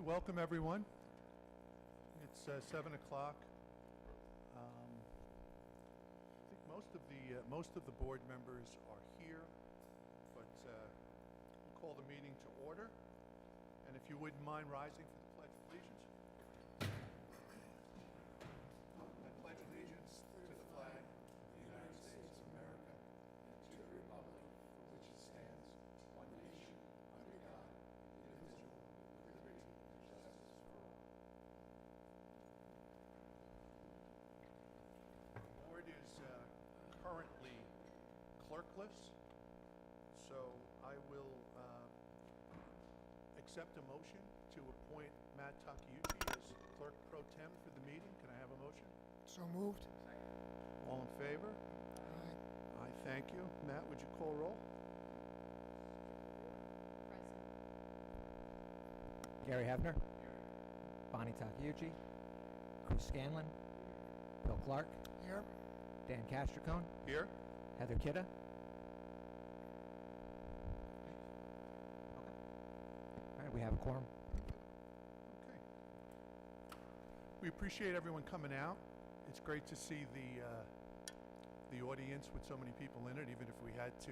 Welcome everyone. It's 7 o'clock. I think most of the board members are here, but we'll call the meeting to order. And if you wouldn't mind rising for the Pledge of Allegiance. I pledge allegiance to the flag of the United States of America and to the republic for which it stands, one nation, under God, indivisible, with liberty and justice for all. The board is currently clerkless, so I will accept a motion to appoint Matt Tuxedo as clerk pro tem for the meeting. Can I have a motion? So moved. All in favor? Aye. Aye, thank you. Matt, would you call roll? Present. Gary Hefner. Bonnie Takeuchi. Chris Scanlon. Bill Clark. Here. Dan Castricone. Here. Heather Kidda. All right, we have a quorum. Okay. We appreciate everyone coming out. It's great to see the audience with so many people in it, even if we had to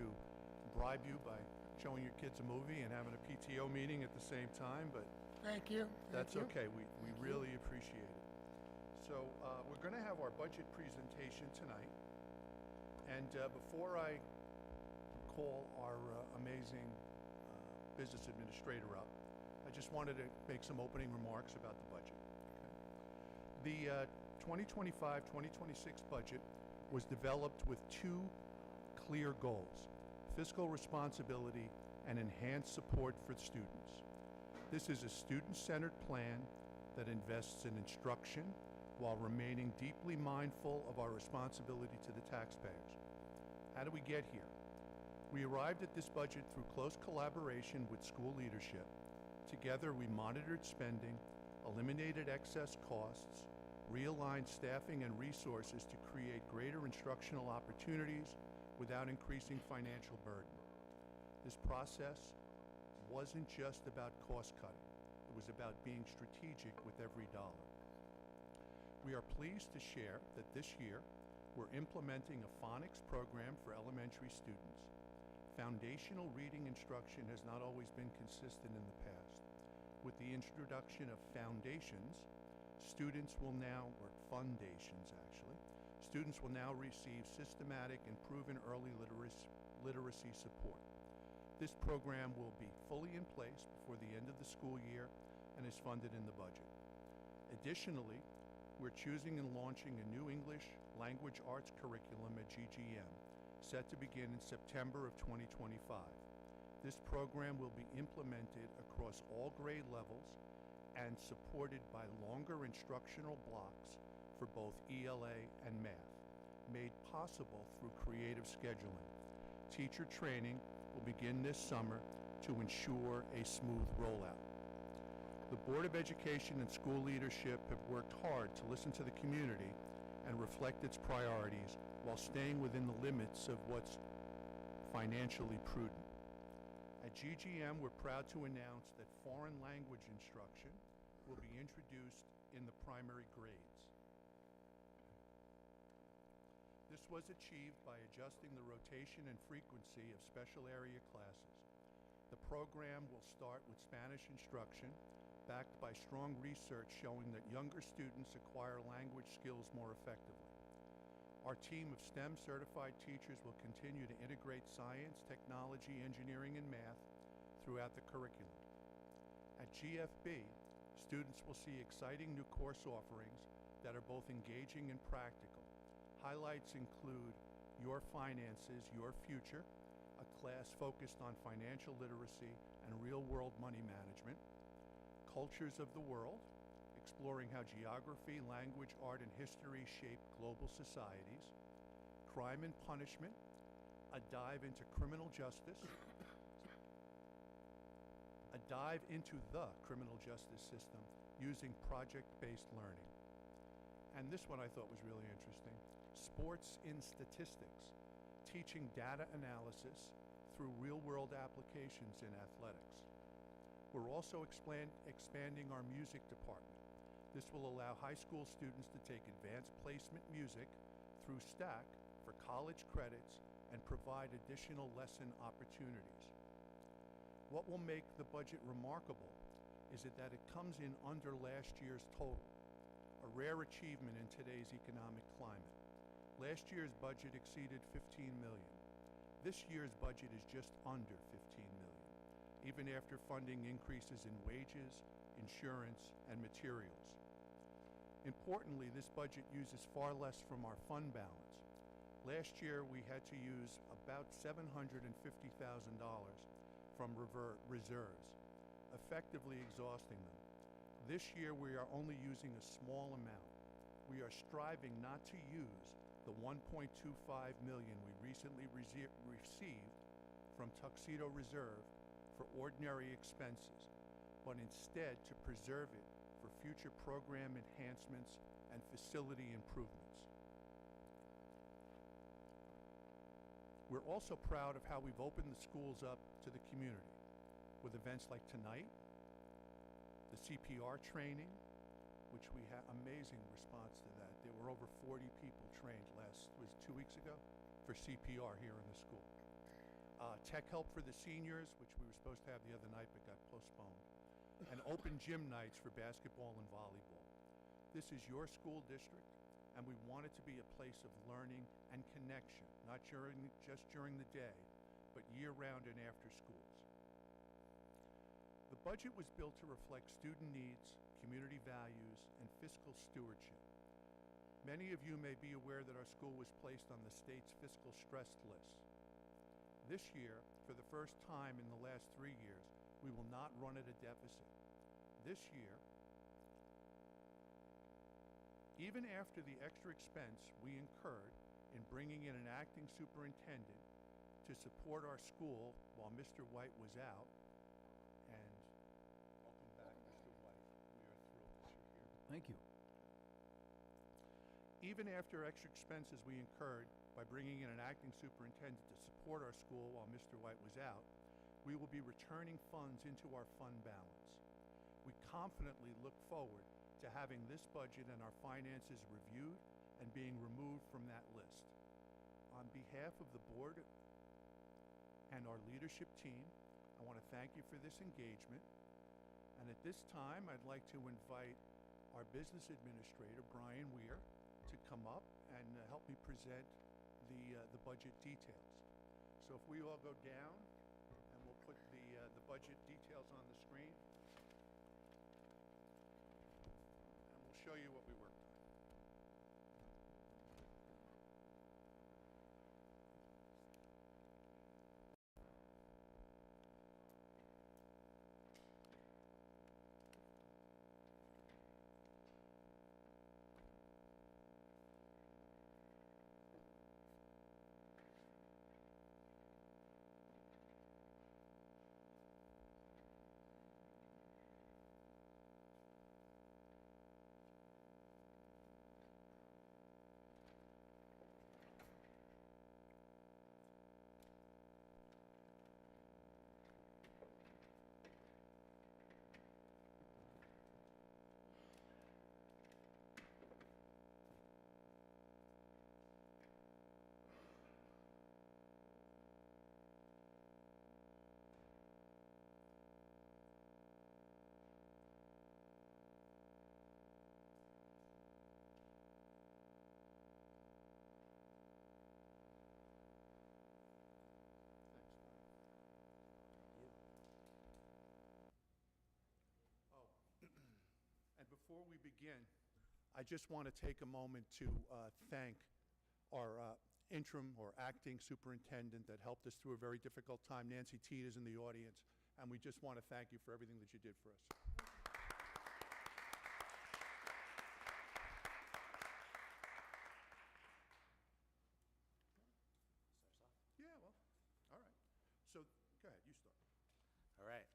bribe you by showing your kids a movie and having a PTO meeting at the same time, but Thank you. that's Thank you. okay. We really appreciate it. So we're going to have our budget presentation tonight. And before I call our amazing business administrator up, I just wanted to make some opening remarks about the budget. Okay. The 2025-2026 budget was developed with two clear goals: fiscal responsibility and enhanced support for students. This is a student-centered plan that invests in instruction while remaining deeply mindful of our responsibility to the taxpayers. How did we get here? We arrived at this budget through close collaboration with school leadership. Together, we monitored spending, eliminated excess costs, realigned staffing and resources to create greater instructional opportunities without increasing financial burden. This process wasn't just about cost cutting. It was about being strategic with every dollar. We are pleased to share that this year we're implementing a phonics program for elementary students. Foundational reading instruction has not always been consistent in the past. With the introduction of foundations, students will now, or foundations actually, students will now receive systematic and proven early literacy support. This program will be fully in place before the end of the school year and is funded in the budget. Additionally, we're choosing and launching a new English language arts curriculum at GGM, set to begin in September of 2025. This program will be implemented across all grade levels and supported by longer instructional blocks for both ELA and math, made possible through creative scheduling. Teacher training will begin this summer to ensure a smooth rollout. The Board of Education and school leadership have worked hard to listen to the community and reflect its priorities while staying within the limits of what's financially prudent. At GGM, we're proud to announce that foreign language instruction will be introduced in the primary grades. This was achieved by adjusting the rotation and frequency of special area classes. The program will start with Spanish instruction, backed by strong research showing that younger students acquire language skills more effectively. Our team of STEM certified teachers will continue to integrate science, technology, engineering, and math throughout the curriculum. At GFB, students will see exciting new course offerings that are both engaging and practical. Highlights include Your Finances, Your Future, a class focused on financial literacy and real-world money management; Cultures of the World, exploring how geography, language, art, and history shape global societies; Crime and Punishment, a dive into criminal justice, a dive into the criminal justice system using project-based learning. And this one I thought was really interesting: Sports in Statistics, teaching data analysis through real-world applications in athletics. We're also expanding our music department. This will allow high school students to take advanced placement music through STAC for college credits and provide additional lesson opportunities. What will make the budget remarkable is that it comes in under last year's total, a rare achievement in today's economic climate. Last year's budget exceeded $15 million. This year's budget is just under $15 million, even after funding increases in wages, insurance, and materials. Importantly, this budget uses far less from our fund balance. Last year, we had to use about $750,000 from reserves, effectively exhausting them. This year, we are only using a small amount. We are striving not to use the $1.25 million we recently received from Tuxedo Reserve for ordinary expenses, but instead to preserve it for future program enhancements and facility improvements. We're also proud of how we've opened the schools up to the community with events like tonight, the CPR training, which we had amazing response to that. There were over 40 people trained was 2 weeks ago, for CPR here in the school. Tech help for the seniors, which we were supposed to have the other night but got postponed. And open gym nights for basketball and volleyball. This is your school district, and we want it to be a place of learning and connection, not just during the day, but year-round and after schools. The budget was built to reflect student needs, community values, and fiscal stewardship. Many of you may be aware that our school was placed on the state's fiscal stress list. This year, for the first time in the last 3 years, we will not run at a deficit. This year, even after the extra expense we incurred in bringing in an acting superintendent to support our school while Mr. White was out, and welcome back, Mr. White. We are thrilled that you're here. Thank you. Even after extra expenses we incurred by bringing in an acting superintendent to support our school while Mr. White was out, we will be returning funds into our fund balance. We confidently look forward to having this budget and our finances reviewed and being removed from that list. On behalf of the board and our leadership team, I want to thank you for this engagement. And at this time, I'd like to invite our business administrator, Brian Weir, to come up and help me present the budget details. So if we all go down, and we'll put the budget details on the screen, and we'll show you what we worked on. Before we begin, I just want to take a moment to thank our interim or acting superintendent that helped us through a very difficult time. Nancy Teed is in the audience, and we just want to thank you for everything that you did for us. Yeah, well, all right. So, go ahead, you start. All right.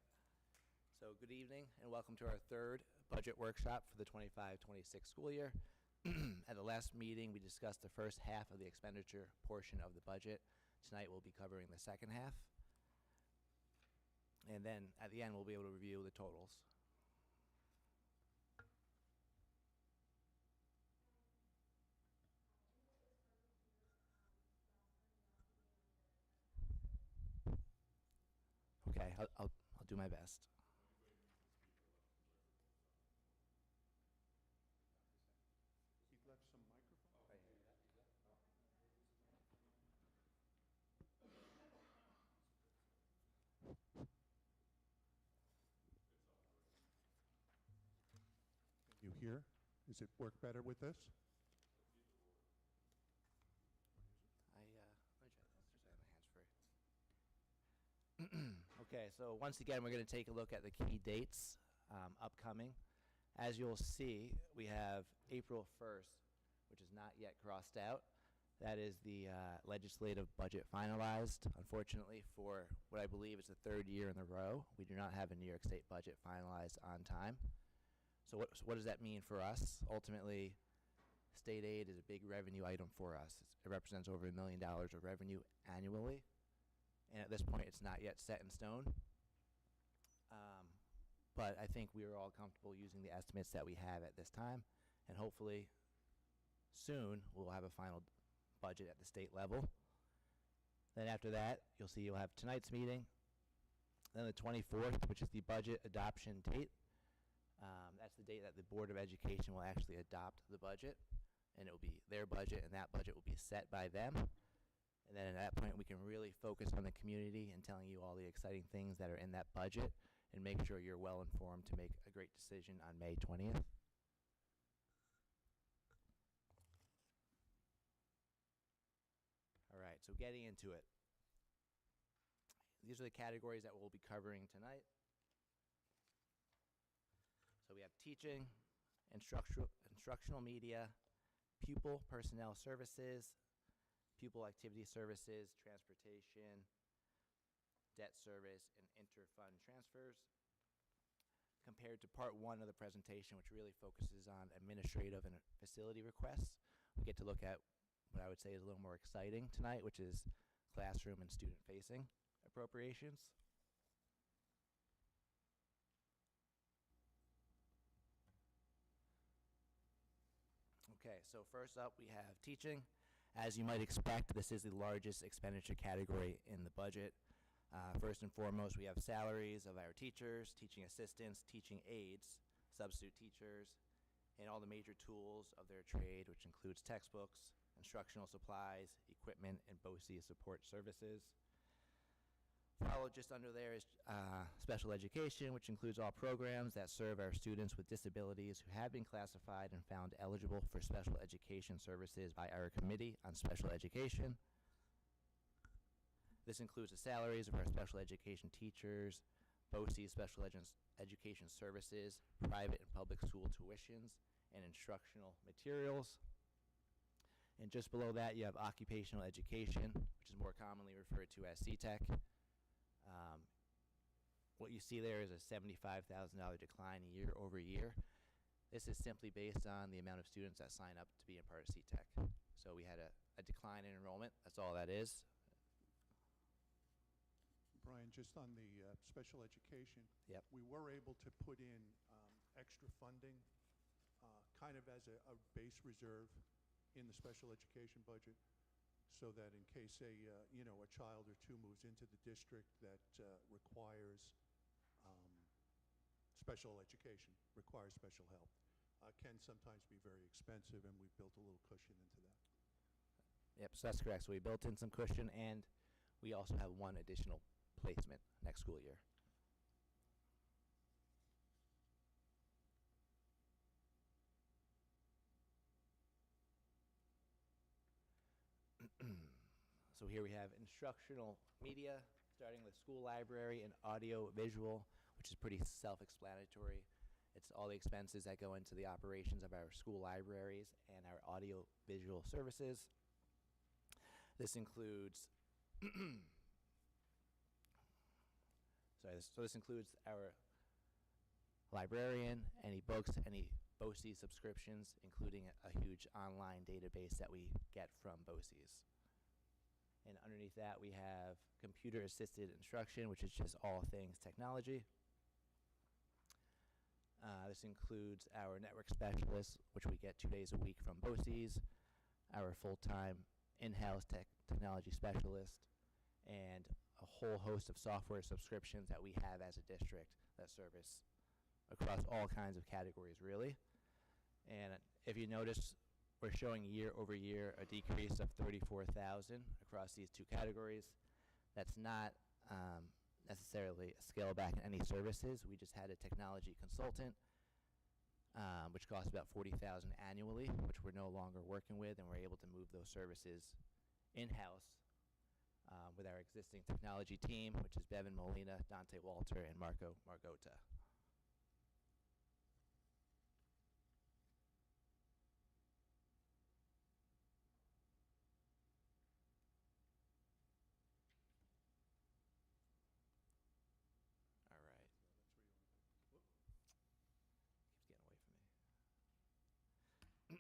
So good evening and welcome to our third budget workshop for the 25-26 school year. At the last meeting, we discussed the first half of the expenditure portion of the budget. Tonight we'll be covering the second half. And then at the end, we'll be able to review the totals. Okay, I'll do my best. He left some microphone. Can you hear? Does it work better with this? Let me try this. I have my hands free. Okay, so once again, we're going to take a look at the key dates upcoming. As you'll see, we have April 1st, which is not yet crossed out. That is the legislative budget finalized. Unfortunately, for what I believe is the third year in a row, we do not have a New York State budget finalized on time. So what does that mean for us? Ultimately, state aid is a big revenue item for us. It represents over $1 million of revenue annually. And at this point, it's not yet set in stone. But I think we are all comfortable using the estimates that we have at this time. And hopefully, soon, we'll have a final budget at the state level. Then after that, you'll see you'll have tonight's meeting. Then the 24th, which is the budget adoption date. That's the date that the Board of Education will actually adopt the budget. And it will be their budget, and that budget will be set by them. And then at that point, we can really focus on the community and telling you all the exciting things that are in that budget and make sure you're well informed to make a great decision on May 20th. All right, so getting into it. These are the categories that we'll be covering tonight. So we have teaching, instructional media, pupil personnel services, pupil activity services, transportation, debt service, and interfund transfers, compared to part one of the presentation, which really focuses on administrative and facility requests. We get to look at what I would say is a little more exciting tonight, which is classroom and student-facing appropriations. Okay, so first up we have teaching. As you might expect, this is the largest expenditure category in the budget. First and foremost, we have salaries of our teachers, teaching assistants, teaching aides, substitute teachers, and all the major tools of their trade, which includes textbooks, instructional supplies, equipment, and BOCES support services. Followed just under there is special education, which includes all programs that serve our students with disabilities who have been classified and found eligible for special education services by our Committee on Special Education. This includes the salaries of our special education teachers, BOCES special education services, private and public school tuitions, and instructional materials. And just below that, you have occupational education, which is more commonly referred to as CTEC. What you see there is a $75,000 decline year over year. This is simply based on the amount of students that sign up to be a part of CTEC. So we had a decline in enrollment. That's all that is. Brian, just on the special education, Yep. we were able to put in extra funding kind of as a base reserve in the special education budget, so that in case a child or two moves into the district that requires special education, requires special help, can sometimes be very expensive, and we've built a little cushion into that. Yep, so that's correct. So we built in some cushion, and we also have one additional placement next school year. So here we have instructional media, starting with school library and audio visual, which is pretty self-explanatory. It's all the expenses that go into the operations of our school libraries and our audio visual services. This includes so this includes our librarian, any books, any BOCES subscriptions, including a huge online database that we get from BOCES. And underneath that, we have computer-assisted instruction, which is just all things technology. This includes our network specialists, which we get 2 days a week from BOCES, our full-time in-house technology specialist, and a whole host of software subscriptions that we have as a district that service across all kinds of categories, really. And if you notice, we're showing year over year a decrease of 34,000 across these two categories. That's not necessarily a scale back in any services. We just had a technology consultant, which cost about 40,000 annually, which we're no longer working with, and we're able to move those services in-house with our existing technology team, which is Bevan Molina, Dante Walter, and Marco Margota. All right. Keeps getting away from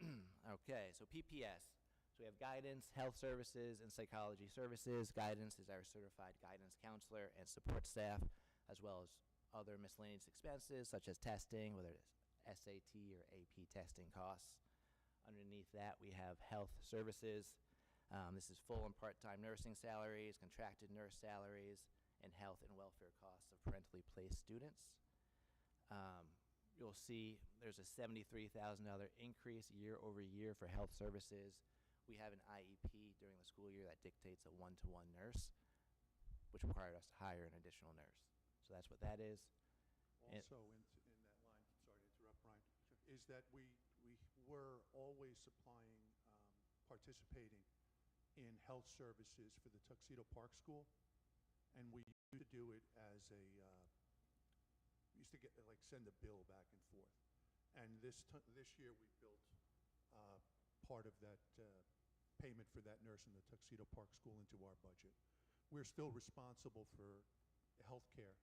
me. Okay, so PPS. So we have guidance, health services, and psychology services. Guidance is our certified guidance counselor and support staff, as well as other miscellaneous expenses such as testing, whether it's SAT or AP testing costs. Underneath that, we have health services. This is full and part-time nursing salaries, contracted nurse salaries, and health and welfare costs of parentally placed students. You'll see there's a $73,000 increase year over year for health services. We have an IEP during the school year that dictates a one-to-one nurse, which required us to hire an additional nurse. So that's what that is. Also, in that line, sorry to interrupt, Brian, is that we were always supplying, participating in health services for the Tuxedo Park School, and we used to do it as a, we used to get, like, send a bill back and forth. And this year we built part of that payment for that nurse in the Tuxedo Park School into our budget. We're still responsible for health care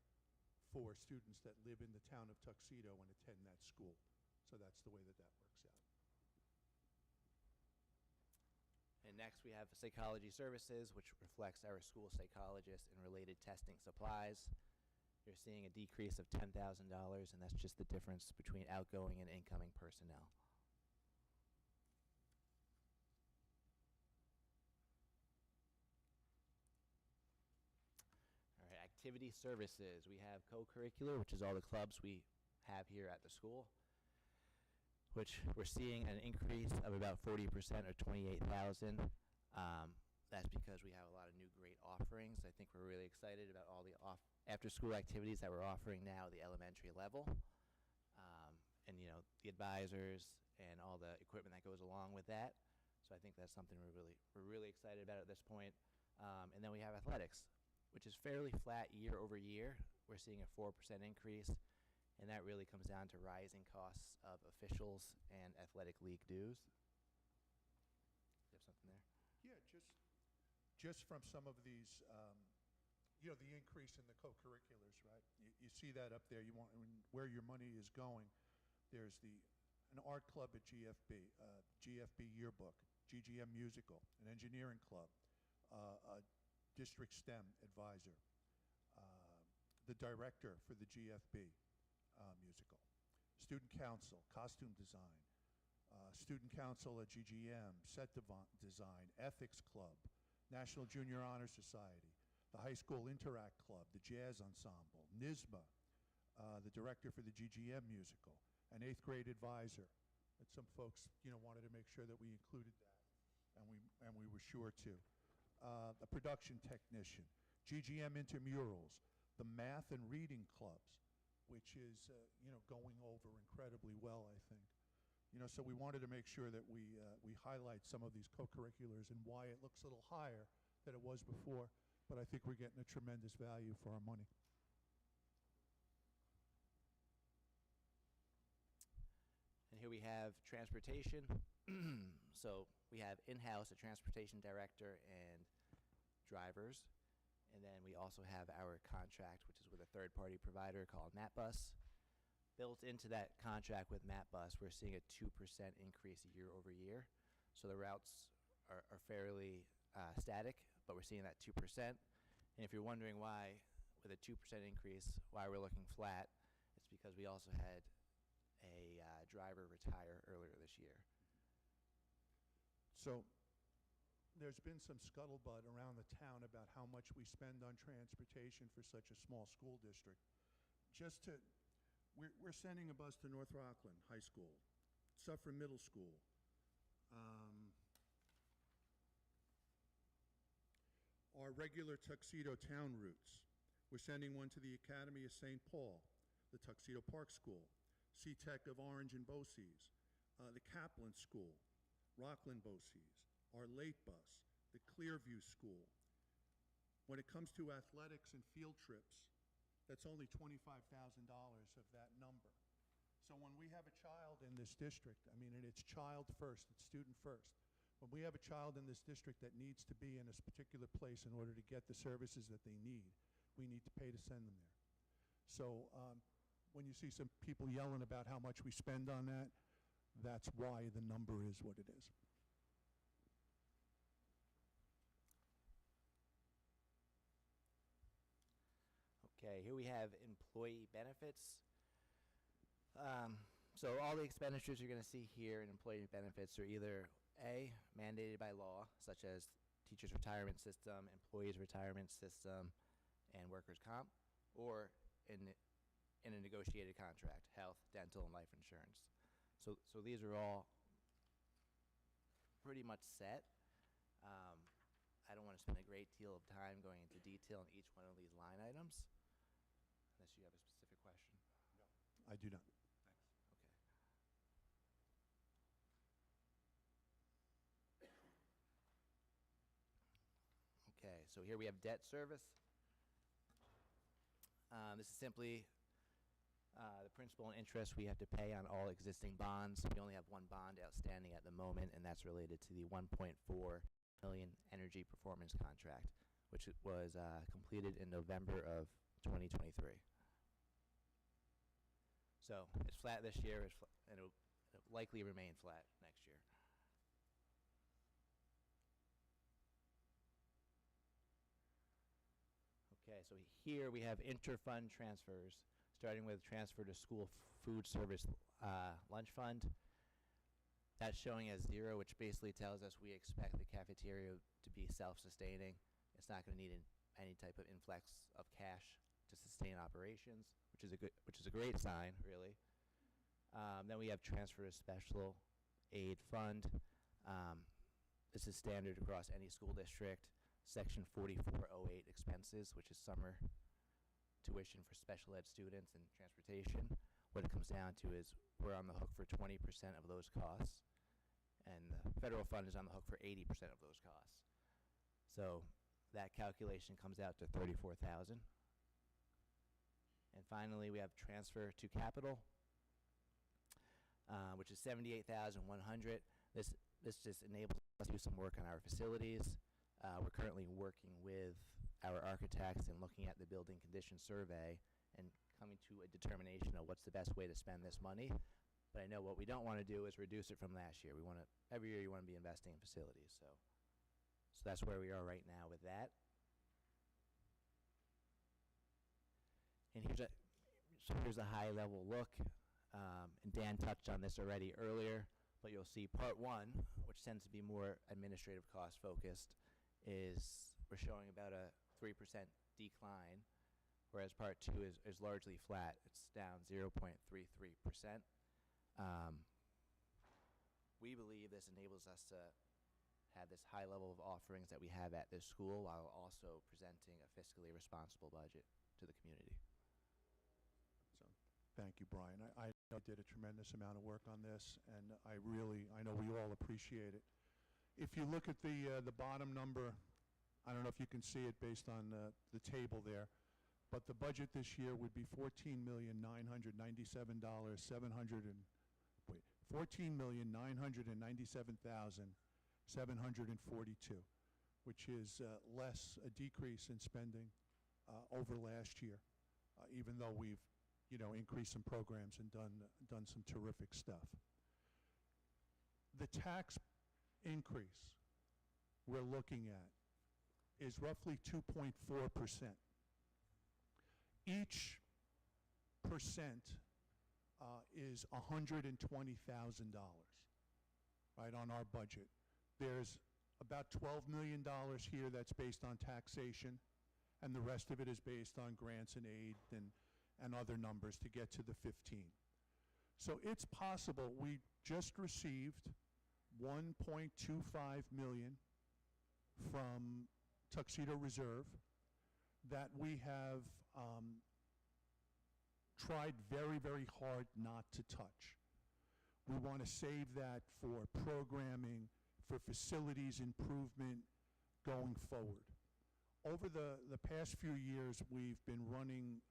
for students that live in the town of Tuxedo and attend that school. So that's the way that works out. And next we have psychology services, which reflects our school psychologist and related testing supplies. You're seeing a decrease of $10,000, and that's just the difference between outgoing and incoming personnel. All right, activity services. We have co-curricular, which is all the clubs we have here at the school, which we're seeing an increase of about 40% or 28,000. That's because we have a lot of new great offerings. I think we're really excited about all the after-school activities that we're offering now at the elementary level. And you know, the advisors and all the equipment that goes along with that. So I think that's something we're really excited about at this point. And then we have athletics, which is fairly flat year over year. We're seeing a 4% increase, and that really comes down to rising costs of officials and athletic league dues. You have something there? Yeah, just from some of these, you know, the increase in the co-curriculars, right? You see that up there. You want where your money is going. There's an art club at GFB, GFB yearbook, GGM musical, an engineering club, a district STEM advisor, the director for the GFB musical, student council, costume design, student council at GGM, set design, ethics club, National Junior Honor Society, the High School Interact Club, the Jazz Ensemble, NYSBA, the director for the GGM musical, an 8th grade advisor. That some folks, you know, wanted to make sure that we included that, and we were sure to. A production technician, GGM intramurals, the math and reading clubs, which is, you know, going over incredibly well, I think. You know, so we wanted to make sure that we highlight some of these co-curriculars and why it looks a little higher than it was before, but I think we're getting a tremendous value for our money. And here we have transportation. So we have in-house a transportation director and drivers. And then we also have our contract, which is with a third-party provider called MapBus. Built into that contract with MapBus, we're seeing a 2% increase year over year. So the routes are fairly static, but we're seeing that 2%. And if you're wondering why, with a 2% increase, why we're looking flat, it's because we also had a driver retire earlier this year. So there's been some scuttlebutt around the town about how much we spend on transportation for such a small school district. We're sending a bus to North Rockland High School, Suffern Middle School, our regular Tuxedo town routes. We're sending one to the Academy of St. Paul, the Tuxedo Park School, C-Tech of Orange and Boces, the Kaplan School, Rockland Boces, our late bus, the Clearview School. When it comes to athletics and field trips, that's only $25,000 of that number. So when we have a child in this district, I mean, and it's child first, it's student first. When we have a child in this district that needs to be in this particular place in order to get the services that they need, we need to pay to send them there. So when you see some people yelling about how much we spend on that, that's why the number is what it is. Okay, here we have employee benefits. So all the expenditures you're going to see here in employee benefits are either A, mandated by law, such as teachers' retirement system, employees' retirement system, and workers' comp, or in a negotiated contract, health, dental, and life insurance. So these are all pretty much set. I don't want to spend a great deal of time going into detail on each one of these line items, unless you have a specific question. I do not. Okay, so here we have debt service. This is simply the principal and interest we have to pay on all existing bonds. We only have one bond outstanding at the moment, and that's related to the $1.4 million energy performance contract, which was completed in November of 2023. So it's flat this year, and it'll likely remain flat next year. Okay, so here we have inter-fund transfers, starting with transfer to school food service lunch fund. That's showing as 0, which basically tells us we expect the cafeteria to be self-sustaining. It's not going to need any type of influx of cash to sustain operations, which is a great sign, really. Then we have transfer to special aid fund. This is standard across any school district. Section 4408 expenses, which is summer tuition for special ed students and transportation. What it comes down to is we're on the hook for 20% of those costs, and the federal fund is on the hook for 80% of those costs. So that calculation comes out to $34,000. And finally, we have transfer to capital, which is $78,100. This just enables us to do some work on our facilities. We're currently working with our architects and looking at the building condition survey and coming to a determination of what's the best way to spend this money. But I know what we don't want to do is reduce it from last year. Every year you want to be investing in facilities. So that's where we are right now with that. And here's a high level look. And Dan touched on this already earlier, but you'll see part 1, which tends to be more administrative cost focused, is we're showing about a 3% decline, whereas part 2 is largely flat. It's down 0.33%. We believe this enables us to have this high level of offerings that we have at this school while also presenting a fiscally responsible budget to the community. So, thank you, Brian. I know you did a tremendous amount of work on this, and I know we all appreciate it. If you look at the bottom number, I don't know if you can see it based on the table there, but the budget this year would be $14,997,742, which is less a decrease in spending over last year, even though we've increased some programs and done some terrific stuff. The tax increase we're looking at is roughly 2.4%. Each percent is $120,000, right, on our budget. There's about $12 million here that's based on taxation, and the rest of it is based on grants and aid and other numbers to get to the 15. So it's possible. We just received $1.25 million from Tuxedo Reserve that we have tried very, very hard not to touch. We want to save that for programming, for facilities improvement going forward. Over the past few years, we've been running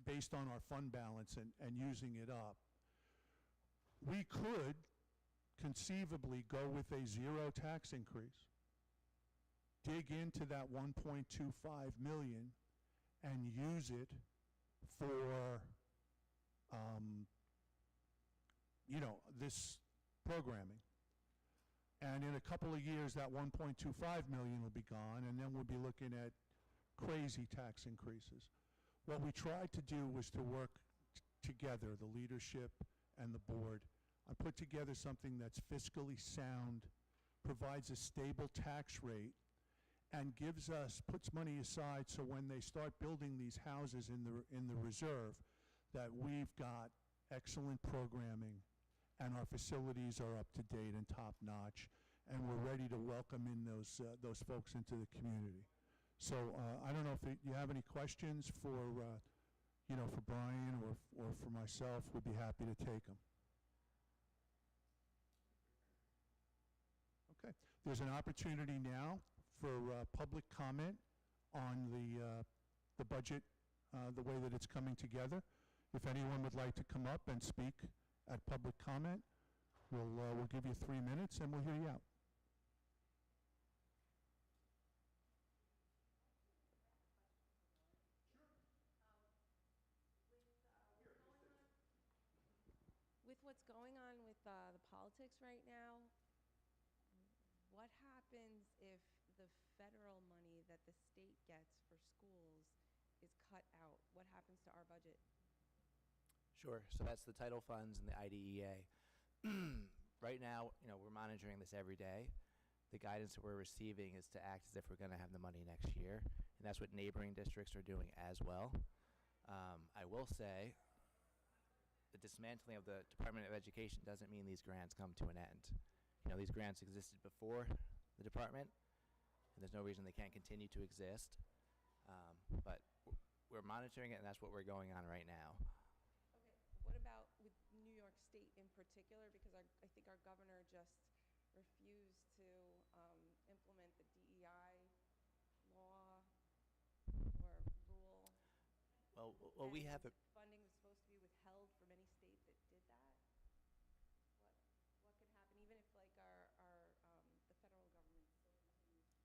based on our fund balance and using it up. We could conceivably go with a zero tax increase, dig into that 1.25 million and use it for this programming. And in a couple of years, that 1.25 million will be gone, and then we'll be looking at crazy tax increases. What we tried to do was to work together, the leadership and the board, and put together something that's fiscally sound, provides a stable tax rate, and puts money aside so when they start building these houses in the reserve, that we've got excellent programming and our facilities are up to date and top notch, and we're ready to welcome in those folks into the community. So I don't know if you have any questions for for Brian or for myself. We'd be happy to take them. Okay, there's an opportunity now for public comment on the budget, the way that it's coming together. If anyone would like to come up and speak at public comment, we'll give you 3 minutes and we'll hear you out. With what's going on with the politics right now, what happens if the federal money that the state gets for schools is cut out? What happens to our budget? Sure. So that's the title funds and the IDEA. Right now, we're monitoring this every day. The guidance that we're receiving is to act as if we're going to have the money next year, and that's what neighboring districts are doing as well. I will say the dismantling of the Department of Education doesn't mean these grants come to an end. These grants existed before the department, and there's no reason they can't continue to exist. But we're monitoring it, and that's what we're going on right now. Okay, what about with New York State in particular? Because I think our governor just refused to implement the DEI law or rule. Well, we have a funding was supposed to be withheld for many states that did that. What could happen, even if like the federal government still continues to regulate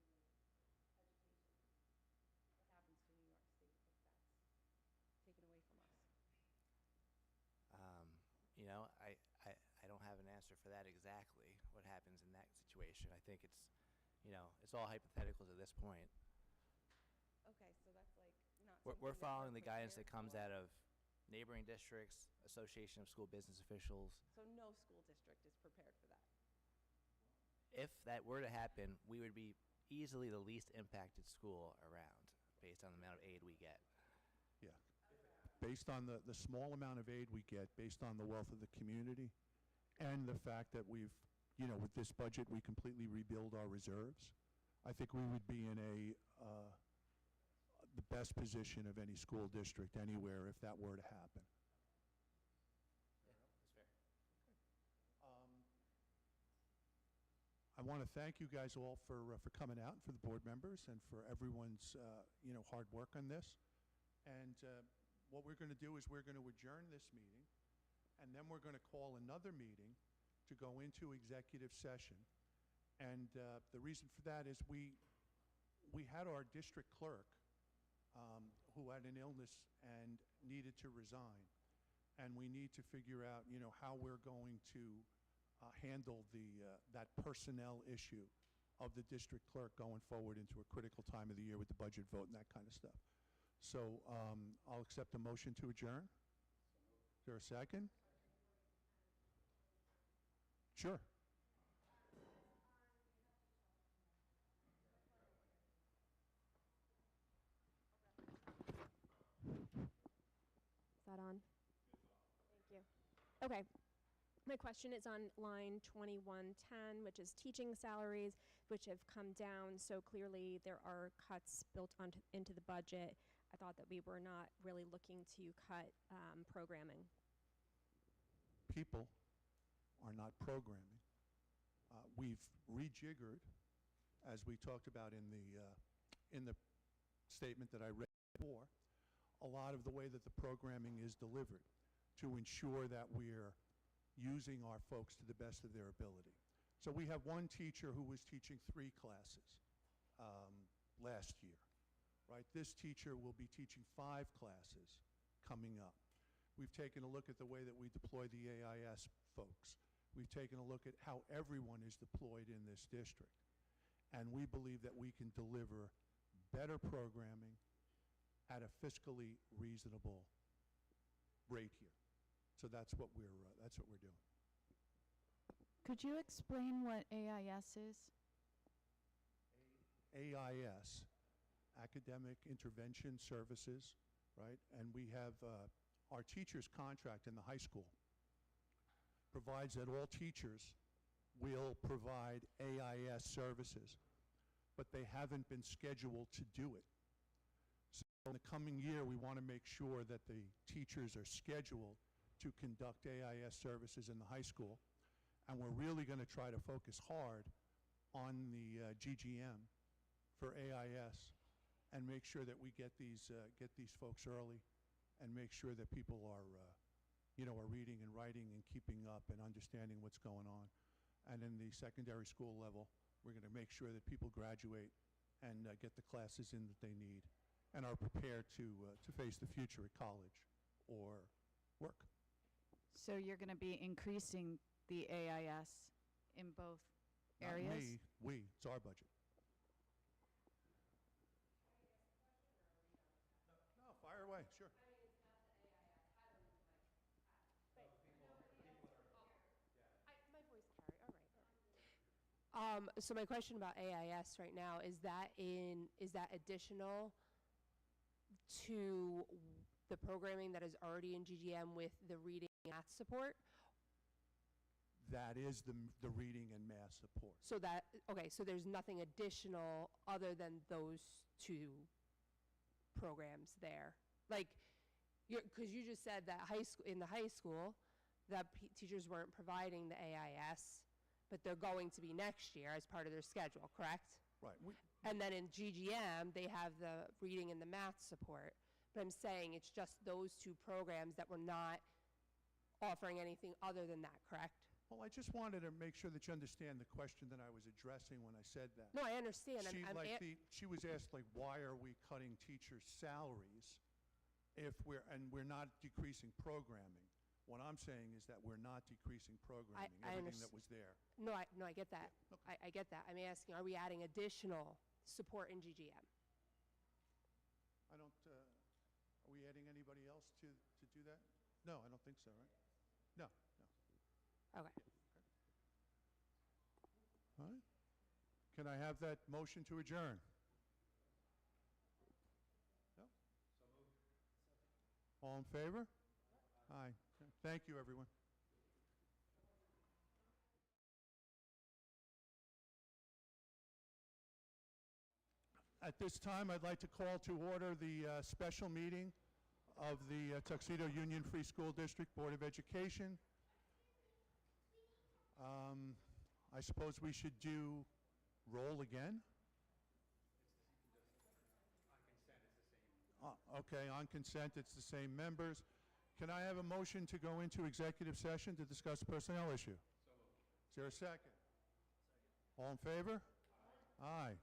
education? What happens to New York State if that's taken away from us? I don't have an answer for that exactly. What happens in that situation? I think it's all hypotheticals at this point. Okay, so that's like not. We're something that following the guidance that prepared comes for. out of neighboring districts, Association of School Business Officials. So no school district is prepared for that. If that were to happen, we would be easily the least impacted school around based on the amount of aid we get. Yeah. Based on the small amount of aid we get, based on the wealth of the community, and the fact that we've, with this budget, we completely rebuild our reserves, I think we would be in the best position of any school district anywhere if that were to happen. Yeah, that's fair. I want to thank you guys all for coming out, and for the board members, and for everyone's hard work on this. And what we're going to do is we're going to adjourn this meeting, and then we're going to call another meeting to go into executive session. And the reason for that is we had our district clerk who had an illness and needed to resign, and we need to figure out how we're going to handle that personnel issue of the district clerk going forward into a critical time of the year with the budget vote and that kind of stuff. So I'll accept a motion to adjourn. Is there a second? Sure. Is that on? Thank you. Okay. My question is on line 2110, which is teaching salaries, which have come down. So clearly there are cuts built into the budget. I thought that we were not really looking to cut programming. People are not programming. We've rejiggered, as we talked about in the statement that I read before, a lot of the way that the programming is delivered to ensure that we're using our folks to the best of their ability. So we have one teacher who was teaching 3 classes last year, right? This teacher will be teaching 5 classes coming up. We've taken a look at the way that we deploy the AIS folks. We've taken a look at how everyone is deployed in this district. And we believe that we can deliver better programming at a fiscally reasonable rate here. So that's what we're doing. Could you explain what AIS is? AIS, Academic Intervention Services, right? And we have our teacher's contract in the high school provides that all teachers will provide AIS services, but they haven't been scheduled to do it. So in the coming year, we want to make sure that the teachers are scheduled to conduct AIS services in the high school, and we're really going to try to focus hard on the GGM for AIS and make sure that we get these folks early and make sure that people are reading and writing and keeping up and understanding what's going on. And in the secondary school level, we're going to make sure that people graduate and get the classes in that they need and are prepared to face the future at college or work. So you're going to be increasing the AIS in both areas? Not me, we. It's our budget. No, fire away, sure. My voice carry. All right. So my question about AIS right now is that additional to the programming that is already in GGM with the reading and math support? That is the reading and math support. So there's nothing additional other than those 2 programs there. Like, because you just said that in the high school, that teachers weren't providing the AIS, but they're going to be next year as part of their schedule, correct? Right. And then in GGM, they have the reading and the math support. But I'm saying it's just those 2 programs that we're not offering anything other than that, correct? Well, I just wanted to make sure that you understand the question that I was addressing when I said that. No, I understand. She was asked, like, why are we cutting teachers' salaries if we're not decreasing programming? What I'm saying is that we're not decreasing programming, everything that was there. No, I get that. Okay. I get that. I'm asking, are we adding additional support in GGM? I don't, are we adding anybody else to do that? No, I don't think so, right? No. Okay. All right. Can I have that motion to adjourn? No? So moved. All in favor? Aye. Thank you, everyone. At this time, I'd like to call to order the special meeting of the Tuxedo Union Free School District Board of Education. I suppose we should do roll again? Okay, on consent, it's the same members. Can I have a motion to go into executive session to discuss personnel issue? Is there a second? All in favor? Aye.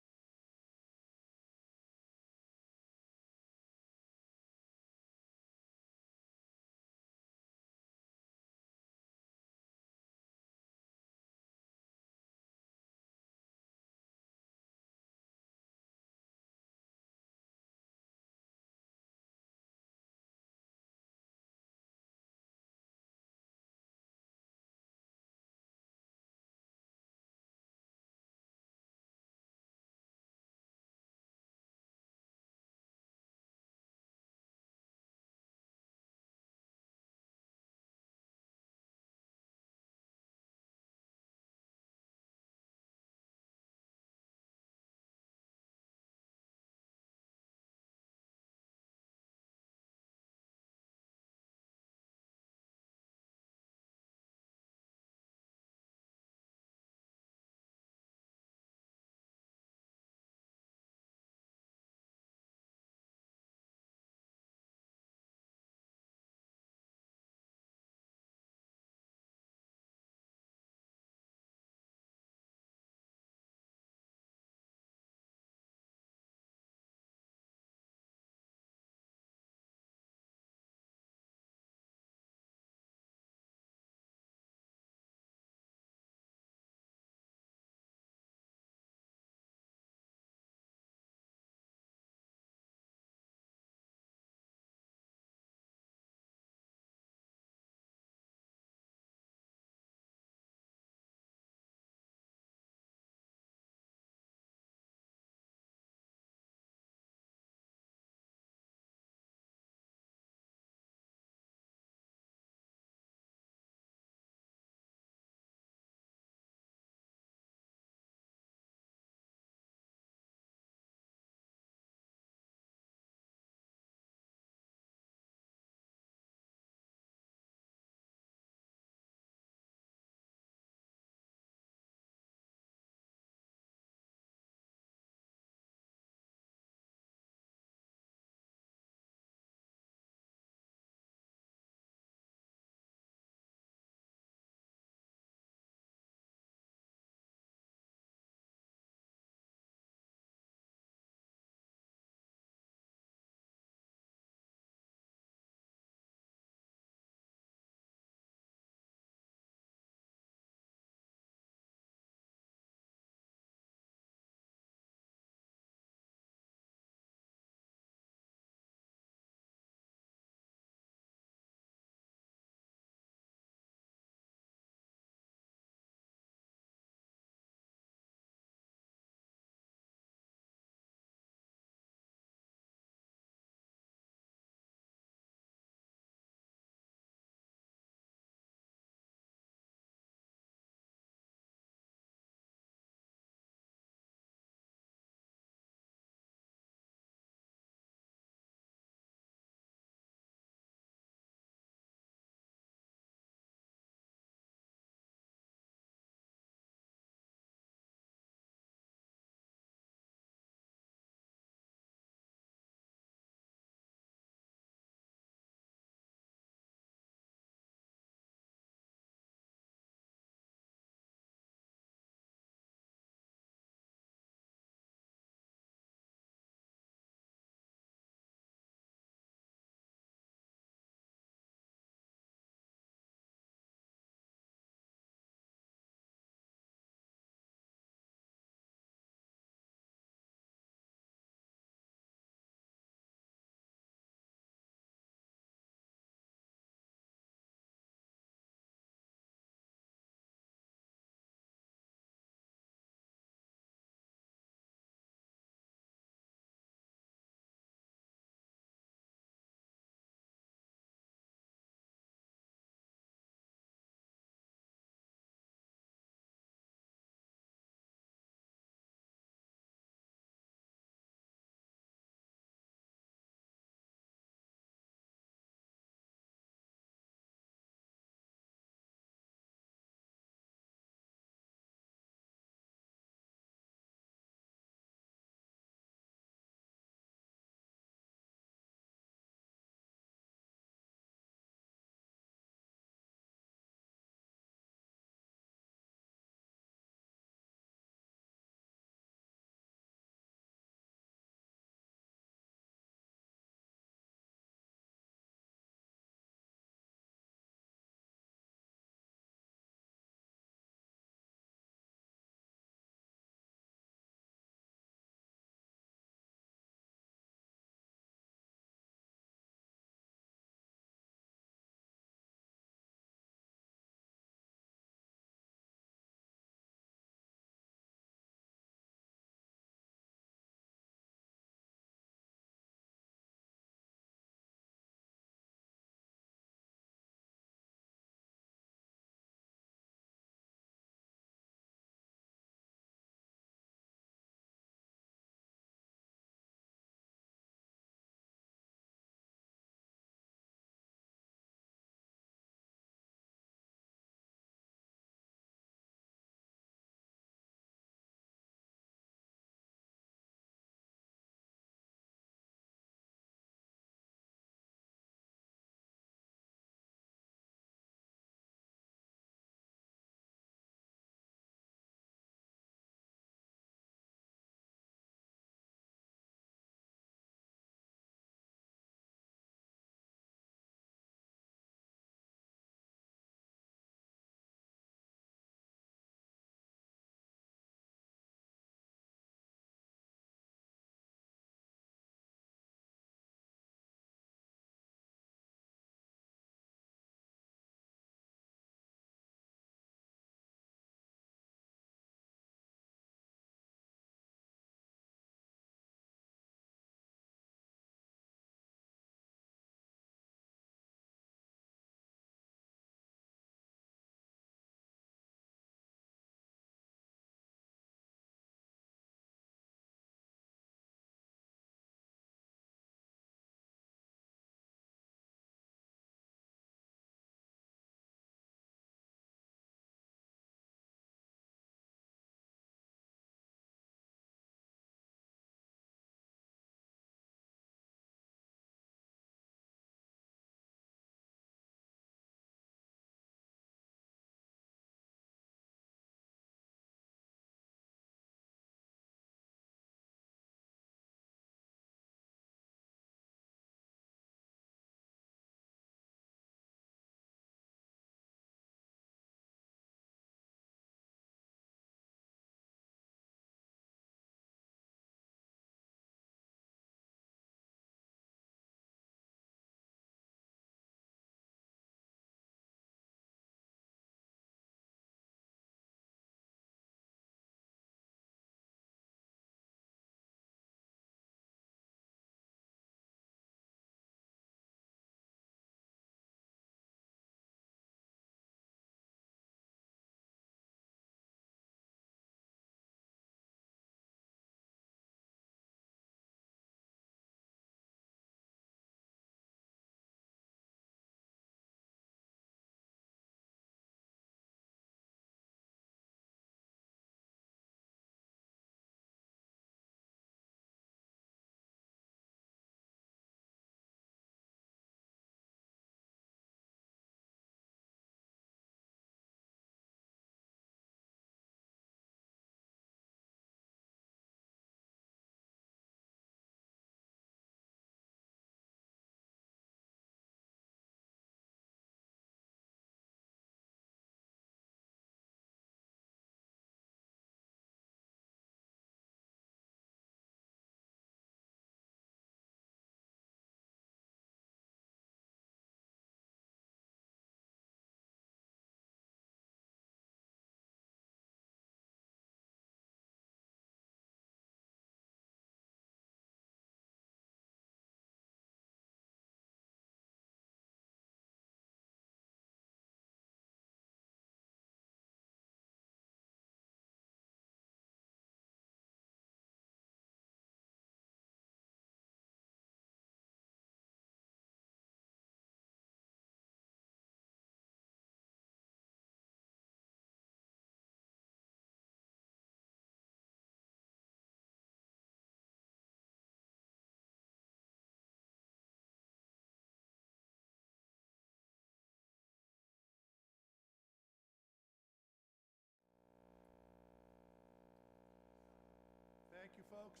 folks.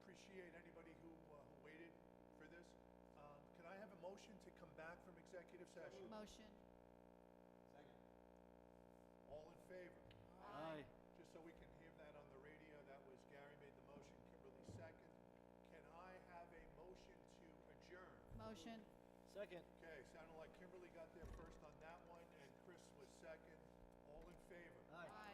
Appreciate anybody who waited for this. Can I have a motion to come back from executive session? Motion. All in favor? Aye. Just so we can hear that on the radio, that was Gary made the motion, Kimberly second. Can I have a motion to adjourn? Motion. Second. Okay, sounded like Kimberly got there first on that one, and Chris was second. All in favor? Aye. Aye.